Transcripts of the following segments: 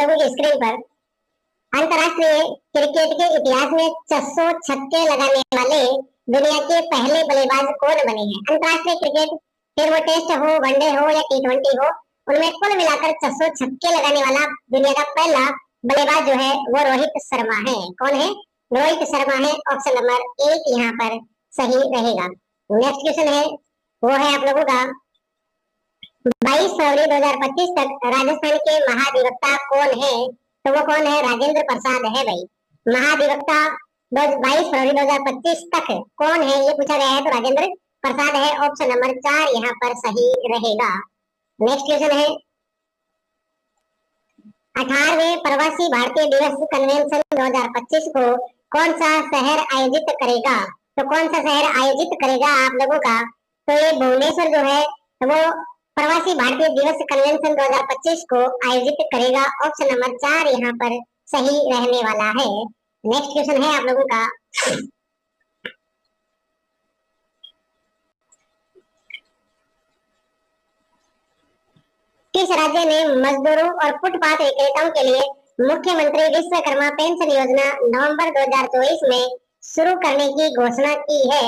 लोगों की स्क्रीन पर अंतरराष्ट्रीय क्रिकेट के इतिहास में 600 छक्के लगाने वाले दुनिया के पहले बल्लेबाज कौन बने हैं। अंतरराष्ट्रीय क्रिकेट, फिर वो टेस्ट हो, वनडे हो या T20 हो, उनमें कुल मिलाकर 600 छक्के लगाने वाला दुनिया का पहला बल्लेबाज जो है वो रोहित शर्मा है। कौन है? रोहित शर्मा है। ऑप्शन नंबर 1 यहाँ पर सही रहेगा। नेक्स्ट क्वेश्चन है, वो है आप लोगों का 22 फरवरी 2025 तक राजस्थान के महाधिवक्ता कौन है? तो वो कौन है? राजेंद्र प्रसाद है भाई। महाधिवक्ता 22 फरवरी 2025 तक कौन है ये पूछा गया है, तो राजेंद्र प्रसाद है। ऑप्शन नंबर 4 यहाँ पर सही रहेगा। नेक्स्ट क्वेश्चन है, 18वें प्रवासी भारतीय दिवस कन्वेंशन 2025 को कौन सा शहर आयोजित करेगा? तो कौन सा शहर आयोजित करेगा आप लोगों का? तो ये भुवनेश्वर जो है वो प्रवासी भारतीय दिवस कन्वेंशन 2025 को आयोजित करेगा। ऑप्शन नंबर 4 यहाँ पर सही रहने वाला है। नेक्स्ट क्वेश्चन है आप लोगों का, किस राज्य ने मजदूरों और फुटपाथ विक्रेताओं के लिए मुख्यमंत्री विश्वकर्मा पेंशन योजना नवंबर 2024 में शुरू करने की घोषणा की है?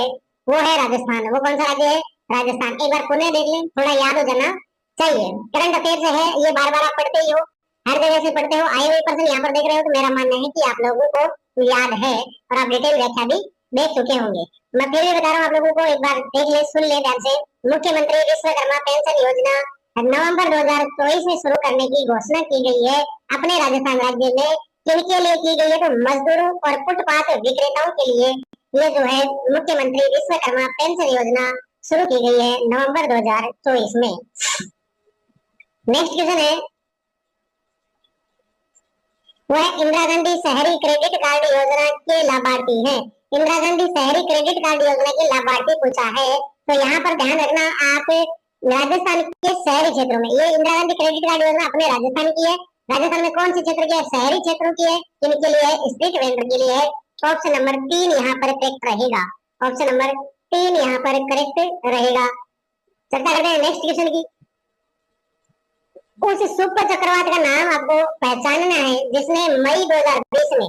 वो है राजस्थान। वो कौन सा राज्य है? राजस्थान। एक बार पुनः देख लें, थोड़ा याद हो जाना चाहिए। करंट अफेयर है, ये बार बार आप पढ़ते ही हो, हर जगह से पढ़ते हो, आए हुए पर्सन यहाँ पर देख रहे हो, तो मेरा मानना है कि आप लोगों को याद है और आप डिटेल व्याख्या भी देख चुके होंगे। मैं फिर भी बता रहा हूँ आप लोगों को, एक बार देख ले, सुन ले ध्यान से। मुख्यमंत्री विश्वकर्मा पेंशन योजना नवंबर 2024 में शुरू करने की घोषणा की गई है अपने राजस्थान राज्य में। किनके लिए की गई है? तो मजदूरों और फुटपाथ विक्रेताओं के लिए ये जो है मुख्यमंत्री विश्वकर्मा पेंशन योजना शुरू की गई है नवंबर 2024 में। नेक्स्ट क्वेश्चन है, वह इंदिरा गांधी शहरी क्रेडिट कार्ड योजना के लाभार्थी हैं। इंदिरा गांधी शहरी क्रेडिट कार्ड योजना के लाभार्थी पूछा है, तो यहाँ पर ध्यान रखना आप, राजस्थान के शहरी क्षेत्रों में ये इंदिरा गांधी क्रेडिट कार्ड योजना अपने राजस्थान की है। राजस्थान में कौन से क्षेत्र की है? शहरी क्षेत्रों की है। किनके लिए है? स्ट्रीट वेंडर के लिए है। ऑप्शन नंबर 3 यहाँ पर करेक्ट रहेगा। ऑप्शन नंबर 3 यहाँ पर करेक्ट रहेगा। चर्चा करते हैं नेक्स्ट क्वेश्चन की। उस सुपर चक्रवात का नाम आपको पहचानना है जिसने मई 2020 में,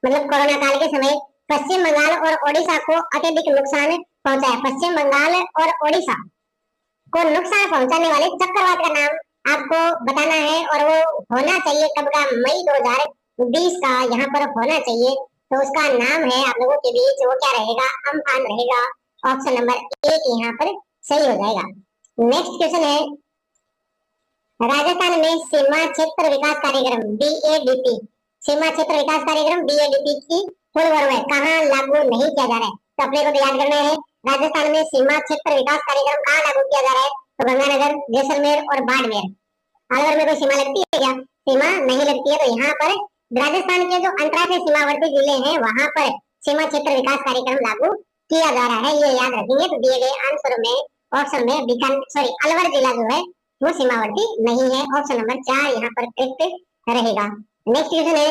मतलब कोरोना काल के समय, पश्चिम बंगाल और ओडिशा को अत्यधिक नुकसान पहुंचाया। पश्चिम बंगाल और ओडिशा को नुकसान पहुंचाने वाले चक्रवात का नाम आपको बताना है और वो होना चाहिए कब का? मई 2020 का यहाँ पर होना चाहिए। तो उसका नाम है आप लोगों के बीच, वो क्या रहेगा? अम्फान रहेगा। ऑप्शन नंबर 1 यहाँ पर सही हो जाएगा। नेक्स्ट क्वेश्चन है, राजस्थान में सीमा क्षेत्र विकास कार्यक्रम BADP, सीमा क्षेत्र विकास कार्यक्रम BADP की फुल फॉर्म है, कहाँ लागू नहीं किया जा रहा है? तो अपने को तो याद करना है, राजस्थान में सीमा क्षेत्र विकास कार्यक्रम कहाँ लागू किया जा रहा है? तो गंगानगर, जैसलमेर और बाड़मेर। अलवर में कोई सीमा लगती है क्या? सीमा नहीं लगती है। तो यहाँ पर राजस्थान के जो अंतर्राष्ट्रीय सीमावर्ती जिले हैं वहां पर सीमा क्षेत्र विकास कार्यक्रम लागू किया जा रहा है, ये याद रखेंगे। तो दिए गए आंसर में ऑप्शन में अलवर जिला जो है वो सीमावर्ती नहीं है। ऑप्शन नंबर 4 यहाँ पर करेक्ट रहेगा। नेक्स्ट क्वेश्चन है,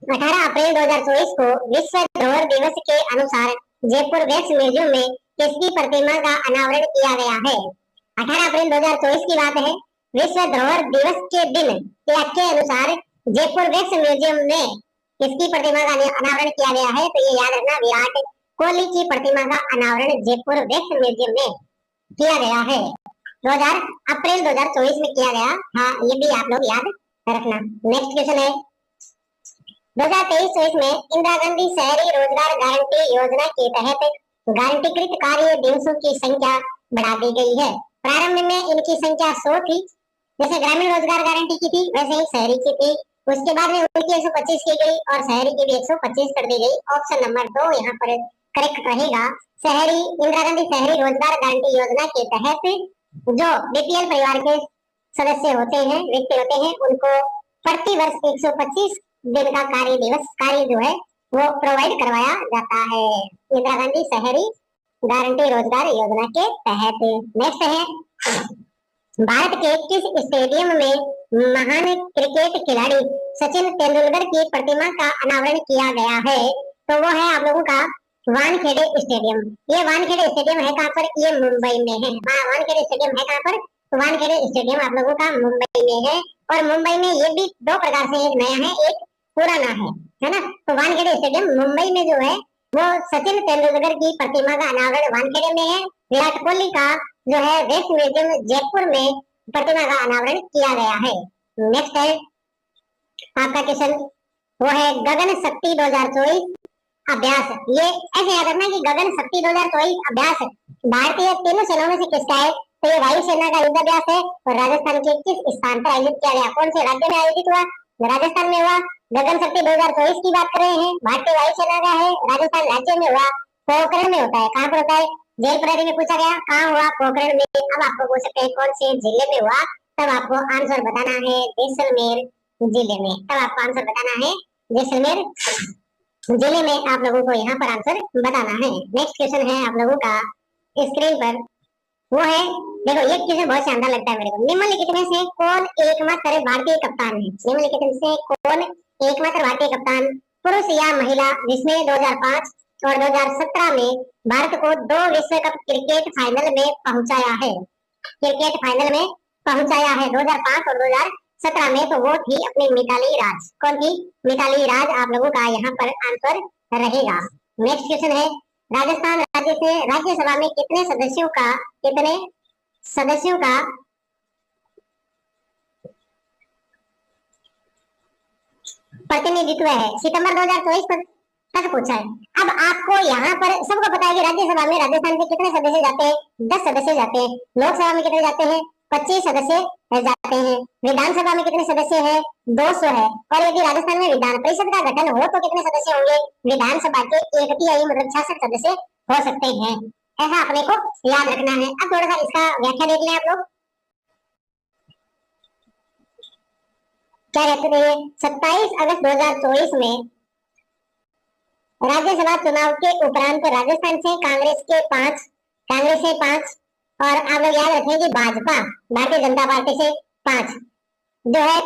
18 अप्रैल 2024 को विश्व धरोहर दिवस के अनुसार जयपुर वैक्स म्यूजियम में किसकी प्रतिमा का अनावरण किया गया है? 18 अप्रैल 2024 की बात है। विश्व धरोहर दिवस के दिन के अनुसार जयपुर वैक्स म्यूजियम में किसकी प्रतिमा का अनावरण किया गया है? तो ये याद रखना, विराट कोहली की प्रतिमा का अनावरण जयपुर वैक्स म्यूजियम में किया गया है। अप्रैल 2024 में किया गया। हाँ, ये भी आप लोग याद रखना। नेक्स्ट क्वेश्चन है, 2023-24 में इंदिरा गांधी शहरी रोजगार गारंटी योजना के तहत गारंटीकृत कार्य दिवसों की संख्या बढ़ा दी गई है। प्रारंभ में इनकी संख्या 100 थी, जैसे ग्रामीण रोजगार गारंटी की थी वैसे ही शहरी की थी। उसके बाद में उनकी 125 की गई और शहरी की भी 125 कर दी गई। ऑप्शन नंबर 2 यहाँ पर करेक्ट रहेगा। शहरी इंदिरा गांधी शहरी रोजगार गारंटी योजना के तहत जो BPL परिवार के सदस्य होते हैं, व्यक्ति होते हैं, उनको प्रति वर्ष 125 दिन का कार्य जो है वो प्रोवाइड करवाया जाता है इंदिरा गांधी शहरी गारंटी रोजगार योजना के तहत। नेक्स्ट है, भारत के किस स्टेडियम में महान क्रिकेट खिलाड़ी सचिन तेंदुलकर की प्रतिमा का अनावरण किया गया है? तो वो है आप लोगों का वानखेड़े स्टेडियम। ये वानखेड़े स्टेडियम है कहाँ पर? ये मुंबई में है। वानखेड़े स्टेडियम है कहाँ पर? तो वानखेड़े स्टेडियम आप लोगों का मुंबई में है, और मुंबई में ये भी दो प्रकार से, एक नया है एक पुराना है ना। तो वानखेड़े स्टेडियम मुंबई में जो है वो सचिन तेंदुलकर की प्रतिमा का अनावरण वानखेड़े में है। विराट कोहली का जो है वेस्ट म्यूजियम जयपुर में प्रतिमा का अनावरण किया गया है। नेक्स्ट है आपका क्वेश्चन, वो है गगन शक्ति 2024 अभ्यास। ये ऐसे याद रखना कि गगन शक्ति 2024 अभ्यास भारतीय तीनों सेनाओं में से किसका है? तो ये वायुसेना का युद्ध अभ्यास है, और राजस्थान के किस स्थान पर आयोजित किया गया? कौन से राज्य में आयोजित हुआ? राजस्थान में हुआ। गगन शक्ति 2024 की बात कर रहे हैं, भारतीय वायुसेना का है, राजस्थान राज्य में हुआ, पोखरण में होता है। कहाँ पर होता है? जेल प्रहरी में पूछा गया, कहाँ हुआ? पोखरण में। अब आपको पूछ सकते हैं कौन से जिले में हुआ, तब आपको आंसर बताना है जैसलमेर जिले में। तब आपको आंसर बताना है जैसलमेर जिले में, आप लोगों को यहाँ पर आंसर बताना है। नेक्स्ट क्वेश्चन है आप लोगों का स्क्रीन पर, वो है, देखो ये क्वेश्चन बहुत शानदार लगता है मेरे को। निम्नलिखित में से कौन एकमात्र भारतीय कप्तान है? निम्नलिखित में से कौन एकमात्र भारतीय कप्तान, पुरुष या महिला, जिसने 2005 और 2017 में भारत को 2 विश्व कप क्रिकेट फाइनल में पहुंचाया है? क्रिकेट फाइनल में पहुंचाया है 2005 और 2017 में, तो वो थी अपनी मिताली राज। कौन थी? मिताली राज आप लोगों का यहाँ पर आंसर रहेगा। नेक्स्ट क्वेश्चन है, राजस्थान राज्य से राज्यसभा में कितने सदस्यों का प्रतिनिधित्व है? सितंबर 2024 तक पूछा है। अब आपको यहाँ पर सबको पता है कि राज्यसभा में राजस्थान के कितने सदस्य जाते हैं? 10 सदस्य जाते हैं। लोकसभा में कितने जाते हैं? 25 सदस्य जाते हैं। विधानसभा में कितने सदस्य हैं? 200 है। और यदि राजस्थान में विधान परिषद का गठन हो तो कितने सदस्य होंगे? विधानसभा के 1/3 मतलब 66 सदस्य हो सकते हैं। ऐसा अपने को याद रखना है। अब थोड़ा सा इसका व्याख्या देख लें आप लोग। क्या कहते हैं? 27 अगस्त 2024 में राज्यसभा चुनाव के उपरांत राजस्थान से कांग्रेस से 5 और आप लोग याद रखें कि भाजपा भारतीय जनता पार्टी से 5 जो है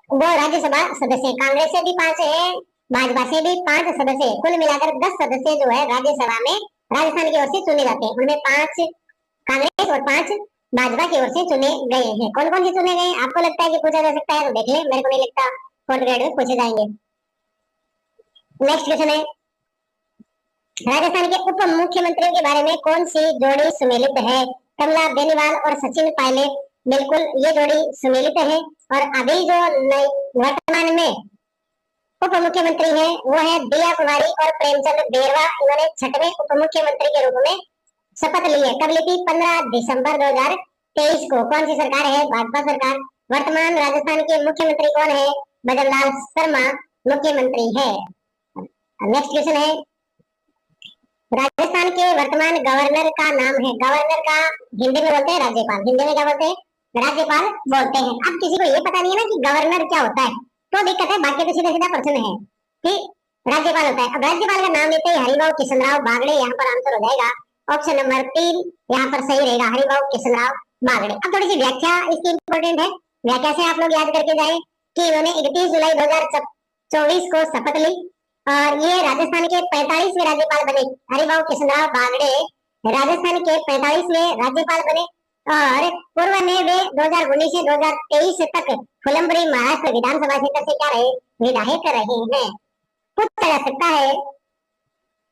वो राज्यसभा सदस्य, कांग्रेस से भी 5 है, भाजपा से भी 5 सदस्य, कुल मिलाकर 10 सदस्य जो है राज्यसभा में राजस्थान की ओर से चुने जाते हैं। उनमें 5 कांग्रेस और 5 भाजपा की ओर से चुने गए हैं। कौन कौन से चुने गए? आपको लगता है कि पूछा जा सकता है तो देख ले, मेरे को नहीं लगता फोर्थ ग्रेड में पूछे जाएंगे। नेक्स्ट क्वेश्चन है, राजस्थान के उप मुख्यमंत्रियों के बारे में कौन सी जोड़ी सुमेलित है? कमला बेनीवाल और सचिन पायलट, बिल्कुल ये जोड़ी सुमेलित है। और अभी जो वर्तमान में उप मुख्यमंत्री है वो है दिया कुमारी और प्रेमचंद बेरवा। इन्होंने 6वें उप मुख्यमंत्री के रूप में शपथ ली है। कब ली थी? 15 दिसंबर 2023 को। कौन सी सरकार है? भाजपा सरकार। वर्तमान राजस्थान के मुख्यमंत्री कौन है? भजनलाल शर्मा मुख्यमंत्री है। नेक्स्ट क्वेश्चन है, राजस्थान के वर्तमान गवर्नर का नाम है? गवर्नर का हिंदी में बोलते हैं राज्यपाल, हिंदी में क्या बोलते हैं? राज्यपाल बोलते हैं। अब किसी को ये पता नहीं है ना कि गवर्नर क्या होता है, तो दिक्कत है। बाकी तो सीधा सीधा प्रश्न है कि राज्यपाल होता है। अब राज्यपाल का नाम लेते ही हरिभाऊ किशनराव बागड़े यहाँ पर आंसर हो जाएगा। ऑप्शन नंबर 3 यहाँ पर सही रहेगा, हरिभाऊ किशनराव बागड़े। अब थोड़ी सी व्याख्या इसकी इंपॉर्टेंट है, व्याख्या से आप लोग याद करके जाए कि इन्होंने 31 जुलाई 2024 को शपथ ली और ये राजस्थान के 45वें राज्यपाल बने। हरिभाऊ किशनराव बागड़े राजस्थान के 45वें राज्यपाल बने और पूर्व में वे 2019 से 2023 तक फुलंबरी महाराष्ट्र विधानसभा क्षेत्र से क्या रहे? विधायक रहे हैं। पूछा जा सकता है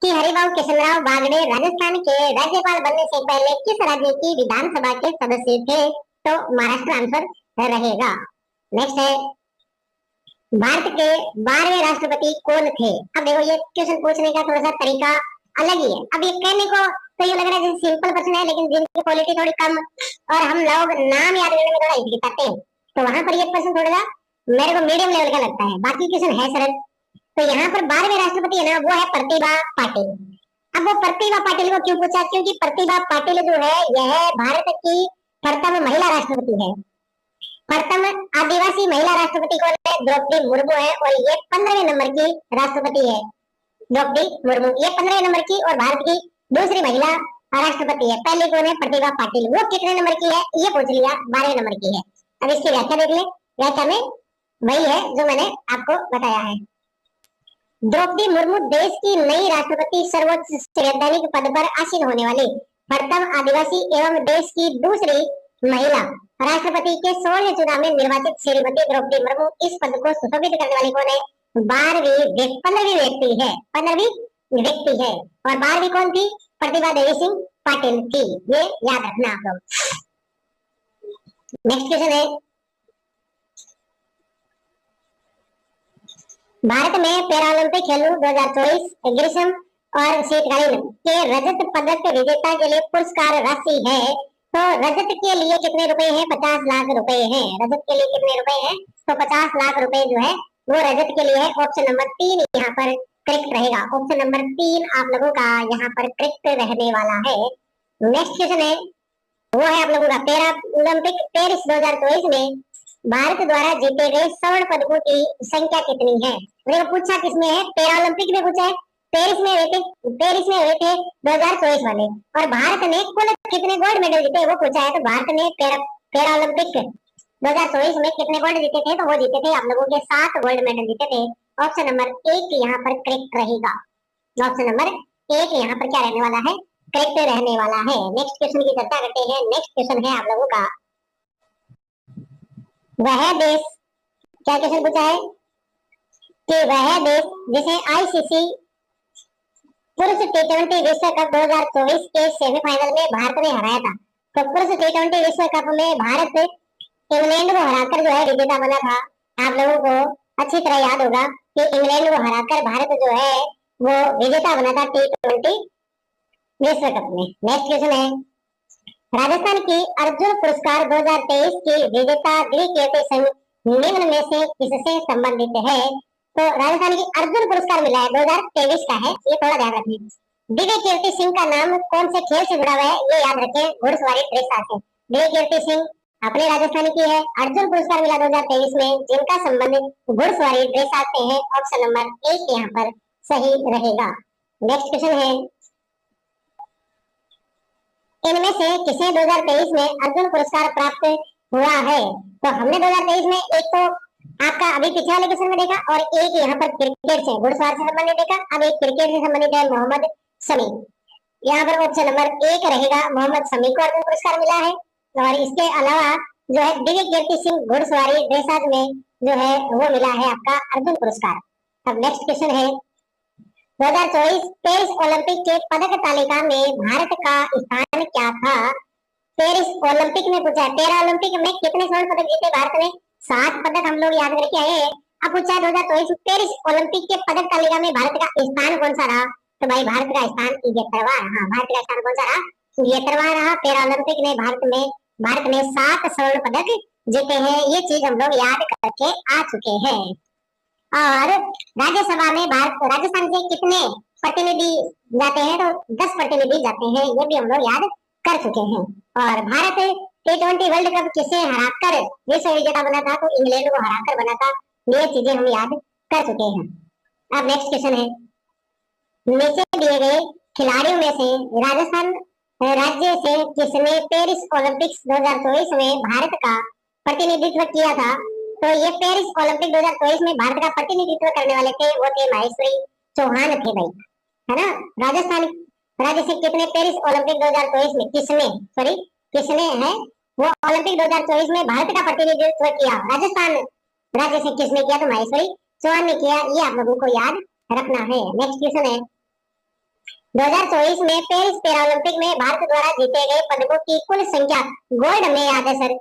कि हरिभाऊ किशनराव बागड़े राजस्थान के राज्यपाल बनने से पहले किस राज्य की विधानसभा के सदस्य थे? तो महाराष्ट्र आंसर रहेगा। नेक्स्ट है, भारत के 12वें राष्ट्रपति कौन थे? अब देखो ये क्वेश्चन पूछने का थोड़ा सा तरीका अलग ही है। अब ये कहने को तो ये लग रहा है जैसे सिंपल प्रश्न है, लेकिन जिनकी क्वालिटी थोड़ी कम और हम लोग नाम याद करने में थोड़ा हिचकिचाते हैं, तो वहां पर ये प्रश्न थोड़ा सा मेरे को मीडियम लेवल का लगता है। बाकी क्वेश्चन है सरल। तो यहाँ पर 12वें राष्ट्रपति है ना, वो है प्रतिभा पाटिल। अब वो प्रतिभा पाटिल को क्यों पूछा? क्योंकि प्रतिभा पाटिल जो है यह भारत की प्रथम महिला राष्ट्रपति है। प्रथम आदिवासी महिला राष्ट्रपति कौन है? द्रौपदी मुर्मू है और ये 15वें नंबर की राष्ट्रपति है। द्रौपदी मुर्मू ये 15वें नंबर की और भारत की दूसरी महिला राष्ट्रपति है। पहले कौन है? प्रतिभा पाटिल। वो कितने नंबर की है? ये पूछ लिया, 12वें नंबर की है। अब इसकी व्याख्या देख ले। व्याख्या में वही है जो मैंने आपको बताया है। द्रौपदी मुर्मू देश की नई राष्ट्रपति, सर्वोच्च संवैधानिक पद पर आसीन होने वाली प्रथम आदिवासी एवं देश की दूसरी महिला। राष्ट्रपति के 16वें चुनाव में निर्वाचित श्रीमती द्रौपदी मुर्मू इस पद को सुशोभित करने वाली कौन है? 15वीं व्यक्ति है, 15वीं व्यक्ति है। और 12वीं कौन थी? प्रतिभा देवी सिंह पाटिल थी। ये याद रखना आप लोग। नेक्स्ट क्वेश्चन है, भारत में पैरालंपिक खेलों 2024 ग्रीष्म और शीतकालीन के रजत पदक विजेता के लिए पुरस्कार राशि है। तो रजत के लिए कितने रुपए हैं? 50 लाख रुपए हैं। रजत के लिए कितने रुपए हैं? तो 50 लाख रुपए जो है वो रजत के लिए है। ऑप्शन नंबर 3 यहाँ पर करेक्ट रहेगा। ऑप्शन नंबर 3 आप लोगों का यहाँ पर करेक्ट रहने वाला है। नेक्स्ट क्वेश्चन है, वो है आप लोगों का पैरालंपिक पेरिस 2024 में भारत द्वारा जीते गए स्वर्ण पदकों की संख्या कितनी है? देखो पूछा किसमें है? पैरालंपिक में पूछा है। पेरिस में हुए थे 2024 वाले। और भारत ने कुल कितने गोल्ड मेडल जीते वो पूछा है। तो भारत ने पैरालंपिक 2024 में कितने गोल्ड जीते थे? तो वो जीते थे आप लोगों के 7 गोल्ड मेडल जीते थे। ऑप्शन नंबर 1 यहाँ पर करेक्ट रहेगा। ऑप्शन नंबर 1 यहाँ पर क्या रहने वाला है? करेक्ट रहने वाला है। नेक्स्ट क्वेश्चन की चर्चा करते हैं। नेक्स्ट क्वेश्चन है आप लोगों का, वह देश, क्या क्वेश्चन पूछा है कि वह देश जिसे आईसीसी पुरुष टी20 विश्व कप 2024 के सेमीफाइनल में भारत ने हराया था। तो पुरुष टी20 विश्व कप में भारत इंग्लैंड को हराकर जो है विजेता बना था। आप लोगों को अच्छी तरह याद होगा कि इंग्लैंड को हराकर भारत जो है वो विजेता बना था टी20 विश्व कप में। नेक्स्ट क्वेश्चन है, राजस्थान की अर्जुन पुरस्कार 2023 की विजेता दिव्य कीर्ति सिंह निम्न में से किससे संबंधित है? तो राजस्थान की अर्जुन पुरस्कार मिला है 2023 का है, ये थोड़ा ध्यान रखें। दिव्य कीर्ति सिंह का नाम कौन से खेल से जुड़ा हुआ है? ये याद रखें, घुड़सवारी ड्रेसाज से। दिव्य कीर्ति सिंह अपने राजस्थान की है। अर्जुन पुरस्कार मिला 2023 में, जिनका संबंध घुड़सवारी ड्रेसाज से है। ऑप्शन नंबर 1 यहाँ पर सही रहेगा। नेक्स्ट क्वेश्चन है, इनमें से किसे 2023 में अर्जुन पुरस्कार प्राप्त हुआ है? तो हमने 2023 में एक तो आपका अभी पिछले वाले क्वेश्चन में देखा और एक यहाँ पर क्रिकेट से घुड़सवार से संबंधित देखा। अब एक क्रिकेट से संबंधित है मोहम्मद शमी। यहाँ पर ऑप्शन नंबर 1 रहेगा, मोहम्मद शमी को अर्जुन पुरस्कार मिला है। और इसके अलावा जो है दिव्य कीर्ति सिंह घुड़सवारी ड्रेसाज में जो है वो मिला है आपका अर्जुन पुरस्कार। अब नेक्स्ट क्वेश्चन है, 2024 पेरिस ओलंपिक के पदक तालिका में भारत का स्थान क्या था? पेरिस ओलंपिक में पूछा है, पैरा ओलंपिक में कितने स्वर्ण पदक जीते भारत ने? 7 पदक हम लोग याद करके आए हैं। अब पूछा है 2024 पेरिस ओलंपिक के पदक तालिका में भारत का स्थान कौन सा रहा? तो भाई भारत का स्थान 71वां रहा। भारत का स्थान कौन सा रहा? 71वां रहा। पैरा ओलंपिक में भारत ने 7 स्वर्ण पदक जीते हैं। ये चीज हम लोग याद करके आ चुके हैं। और राज्यसभा में राजस्थान से कितने प्रतिनिधि जाते हैं? तो 10 प्रतिनिधि जाते हैं। ये भी हम लोग याद कर चुके हैं। और भारत टी20 वर्ल्ड कप किसे हराकर विश्व विजेता बना था? तो इंग्लैंड को हराकर बना था। ये चीजें हम याद कर चुके हैं। अब नेक्स्ट क्वेश्चन है, नीचे दिए गए खिलाड़ियों में से राजस्थान राज्य से किसने पेरिस ओलंपिक्स 2024 में भारत का प्रतिनिधित्व किया था? तो ये पेरिस ओलंपिक 2024 में भारत का प्रतिनिधित्व करने वाले थे, वो थे माहेश्वरी चौहान थे भाई, है ना। राजस्थान राज्य से कितने पेरिस ओलंपिक 2024 में किसने है वो ओलंपिक 2024 में भारत का प्रतिनिधित्व किया? राजस्थान राज्य से किसने किया? तो माहेश्वरी चौहान ने किया। ये आप लोगों को याद रखना है। नेक्स्ट क्वेश्चन है, 2024 में पेरिस पैरालंपिक में भारत द्वारा जीते गए पदकों की कुल संख्या गोल्ड में याद है सर?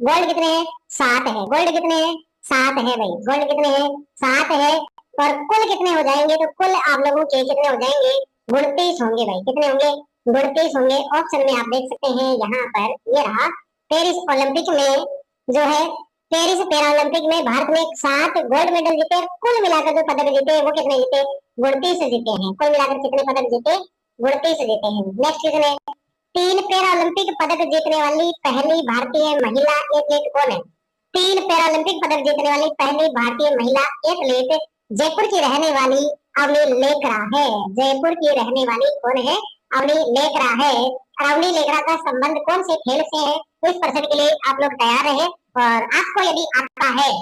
गोल्ड कितने हैं? 7 है। गोल्ड कितने हैं? 7 है भाई। गोल्ड कितने हैं? 7 है। और कुल कितने हो जाएंगे? तो कुल आप लोगों के कितने हो जाएंगे? 29 होंगे भाई। कितने होंगे? 29 होंगे। ऑप्शन में आप देख सकते हैं यहाँ पर, ये रहा। पेरिस ओलंपिक में जो है पेरिस पैरालंपिक में भारत ने 7 गोल्ड मेडल जीते। कुल मिलाकर जो पदक जीते वो कितने जीते? 29 जीते हैं। कुल मिलाकर कितने पदक जीते? 29 जीते हैं। नेक्स्ट क्वेश्चन है, 3 पैरालंपिक पदक जीतने वाली पहली भारतीय महिला एथलीट कौन है? 3 पैरालंपिक पदक जीतने वाली पहली भारतीय महिला एथलीट जयपुर की रहने वाली अवनी लेकरा है। जयपुर की रहने वाली कौन है? अवनी लेकरा है। अवनी लेकरा का संबंध कौन से खेल से है? तो इस प्रश्न के लिए आप लोग तैयार रहे। और आपको यदि आता है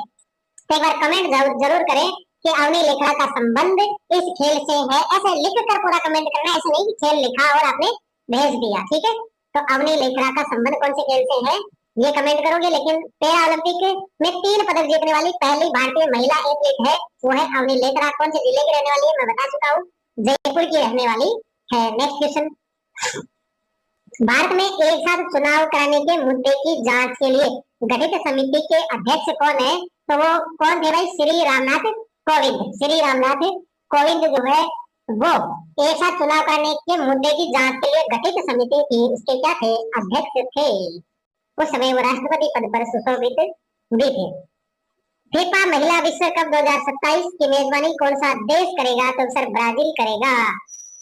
तो एक बार कमेंट जरूर करें कि अवनी लेकरा का संबंध इस खेल से है। ऐसे लिख कर पूरा कमेंट करना, ऐसे नहीं कि खेल लिखा और आपने भेज दिया, ठीक है। तो अवनी लेकरा का संबंध कौन से खेल से है? ये कमेंट करोगे। लेकिन पैरा ओलंपिक में 3 पदक जीतने वाली पहली भारतीय महिला एथलीट है, वो है अवनी लेखरा। कौन से जिले की रहने वाली है मैं बता चुका हूँ, जयपुर की रहने वाली है। नेक्स्ट क्वेश्चन, भारत में एक साथ चुनाव कराने के मुद्दे की जांच के लिए गठित समिति के अध्यक्ष कौन है? तो वो कौन थे भाई? श्री रामनाथ कोविंद। श्री रामनाथ कोविंद जो है वो एक साथ चुनाव कराने के मुद्दे की जांच के लिए गठित समिति थी, उसके क्या थे? अध्यक्ष थे। उस समय वो राष्ट्रपति पद पर सुशोभित भी थे। फीफा महिला विश्व कप 2027 की मेजबानी कौन सा देश करेगा? तो सर ब्राजील करेगा।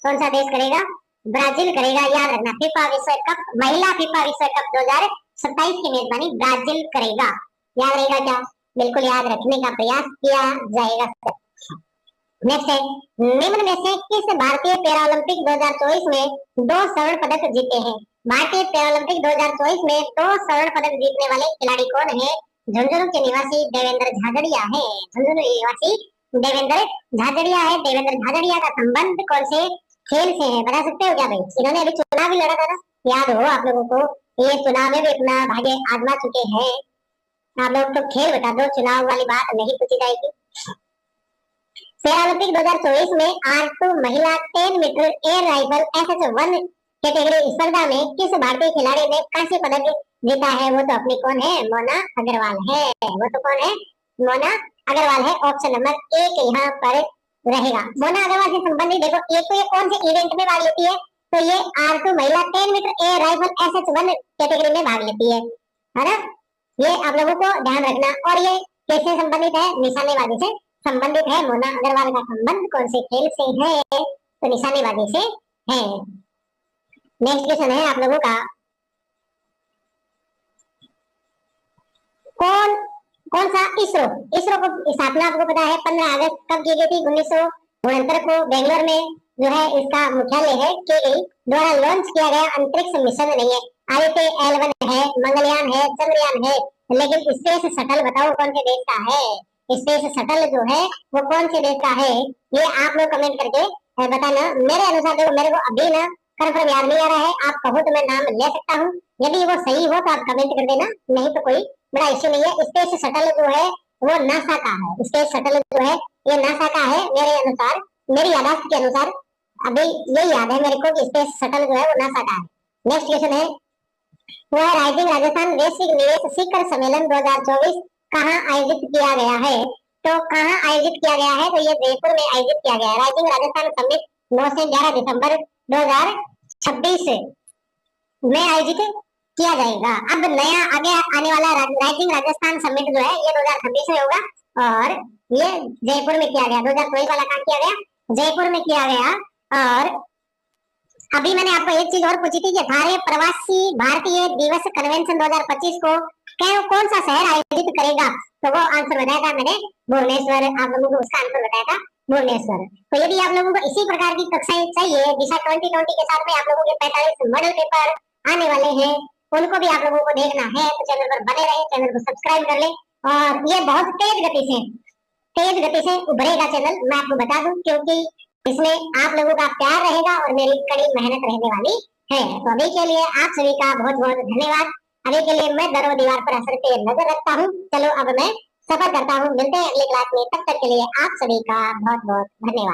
कौन सा देश करेगा? ब्राजील करेगा, याद रखना। फीफा विश्व कप, महिला फीफा विश्व कप 2027 की मेजबानी ब्राजील करेगा। याद रहेगा क्या? बिल्कुल याद रखने का प्रयास किया जाएगा। नेक्स्ट है, निम्न में से किस भारतीय पैरालंपिक 2024 में 2 स्वर्ण पदक जीते हैं? भारतीय पैरालंपिक 2024 में 2 स्वर्ण पदक जीतने वाले खिलाड़ी कौन है? झुंझुनू के निवासी देवेंद्र झाझड़िया है। झुंझुनू निवासी देवेंद्र झाझड़िया है। देवेंद्र झाझड़िया का संबंध कौन से खेल से है? बता सकते हो क्या भाई? इन्होंने अभी चुनाव भी लड़ा था ना, याद हो आप लोगों को? ये चुनाव में भी अपना भाग्य आजमा चुके हैं आप लोग। तो खेल बता दो, चुनाव वाली बात नहीं पूछी जाएगी। पैरालंपिक 2024 में R2 महिला 10 metre air rifle SH1 category स्पर्धा में किस भारतीय खिलाड़ी ने कांस्य पदक जीता है? वो तो अपनी कौन है? मोना अग्रवाल है। वो तो कौन है? मोना अग्रवाल है। ऑप्शन नंबर 1 यहाँ पर रहेगा। मोना अग्रवाल से संबंधित देखो, एक तो ये कौन से इवेंट में भाग लेती है? तो ये R2 महिला 10 metre air rifle SH1 category में भाग लेती है ना? ये आप लोगों को ध्यान रखना। और ये कैसे संबंधित है? निशानेबाजी से संबंधित है। मोना अग्रवाल का संबंध कौन से खेल से है? तो निशानेबाजी से है। नेक्स्ट क्वेश्चन है आप लोगों का, कौन कौन सा इसरो इसरो को स्थापना आपको पता है 15 अगस्त कब की गई थी? 1969 को बेंगलोर में जो है इसका मुख्यालय है की गई। द्वारा लॉन्च किया गया अंतरिक्ष मिशन नहीं है। आदित्य L1 है, मंगलयान है, चंद्रयान है, लेकिन स्पेस शटल बताओ कौन से देश का है? स्पेस शटल जो है वो कौन से देश का है? ये आप लोग कमेंट करके बताना। मेरे अनुसार देखो, मेरे को अभी ना कंफर्म याद नहीं आ रहा है। आप कहो तो मैं नाम ले सकता हूँ, यदि वो सही हो तो आप कमेंट कर देना, नहीं तो कोई बड़ा इश्यू नहीं है। स्पेस शटल जो है वो नासा का है। स्पेस शटल जो है ये नासा का है मेरे अनुसार, मेरी यादाश्त के अनुसार अभी ये याद है मेरे को कि स्पेस शटल जो है वो नासा का है। नेक्स्ट क्वेश्चन है, वो है राइजिंग राजस्थान वैश्विक निवेश शिखर सम्मेलन 2024 कहाँ आयोजित किया गया है? तो कहाँ आयोजित किया गया है? तो ये जयपुर में आयोजित किया गया है। राइजिंग राजस्थान समिट 9 से 11 दिसंबर 2026 में आयोजित किया जाएगा। अब नया आगे आने वाला राइजिंग राजस्थान समिट जो है ये 2026 में होगा और ये जयपुर में किया गया। 2024 वाला कहाँ किया गया? जयपुर में किया गया। और अभी मैंने आपको एक चीज और पूछी थी कि 18वें प्रवासी भारतीय दिवस कन्वेंशन 2025 को कौन सा शहर आयोजित करेगा? तो वो आंसर बताया था मैंने, भुवनेश्वर। आप लोगों को उसका आंसर बताया था भुवनेश्वर। तो यदि आप लोगों को इसी प्रकार की कक्षाएं चाहिए दिशा 2020 के साथ में आप लोगों के 45 मॉडल पेपर आने वाले हैं, उनको भी आप लोगों को देखना है तो चैनल पर बने रहे, चैनल को सब्सक्राइब कर ले। और ये बहुत तेज गति से उभरेगा चैनल, मैं आपको बता दूं, क्योंकि इसमें आप लोगों का प्यार रहेगा और मेरी कड़ी मेहनत रहने वाली है। तो अभी के लिए आप सभी का बहुत बहुत धन्यवाद। अभी के लिए मैं दर दीवार पर असर पे नजर रखता हूँ। चलो अब मैं सफर करता हूँ, मिलते हैं अगली क्लास में। तब तक के लिए आप सभी का बहुत बहुत धन्यवाद।